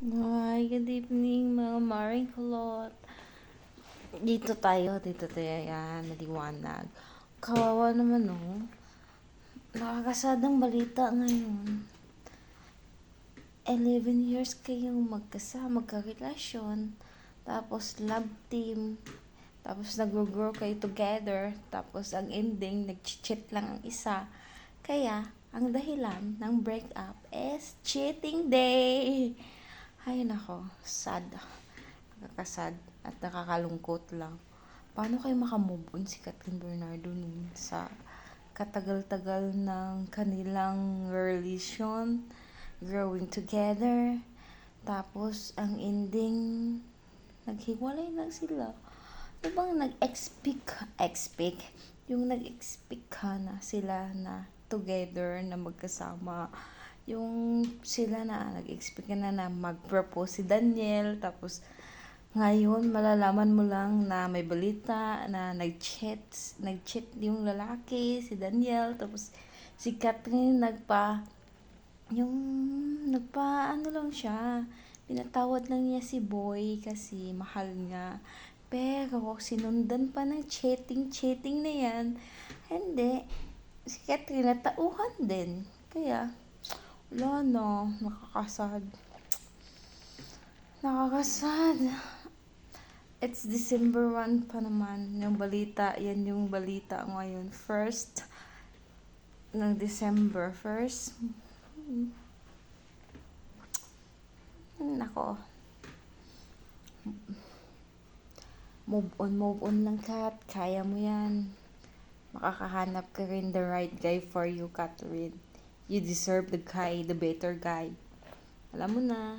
Hi, good evening mga maring kulot. Dito tayo, yan, maliwanag. Kawawa naman, oh. Nakakasadang balita ngayon. 11 years kayong magkarelasyon. Tapos love team. Tapos nag-grow kayo together. Tapos ang ending, nag-cheat lang ang isa. Kaya, ang dahilan ng breakup is cheating day. Ay nako, sad. Nakakasad at nakakalungkot lang. Paano kayo makamove on si Kathleen Bernardo nun sa katagal-tagal ng kanilang relasyon, growing together, tapos ang ending, naghiwalay lang sila. Diba nag-expect, yung nag-expect ka na sila na together, na magkasama, yung sila na nag-expect ka na mag-propose si Daniel, tapos ngayon malalaman mo lang na may balita na nag-cheat yung lalaki, si Daniel, tapos si Catherine ano lang siya, pinatawad lang niya si Boy kasi mahal niya. Pero sinundan pa ng chatting na yan. Hindi, si Catherine natauhan din. Kaya wala na, nakakasad. It's December 1 pa naman. Yung balita, yan yung balita ngayon. First ng December. First. Nako. Move on lang, Kat. Kaya mo yan. Makakahanap ka rin the right guy for you, Catherine. You deserve the better guy. Alam mo na.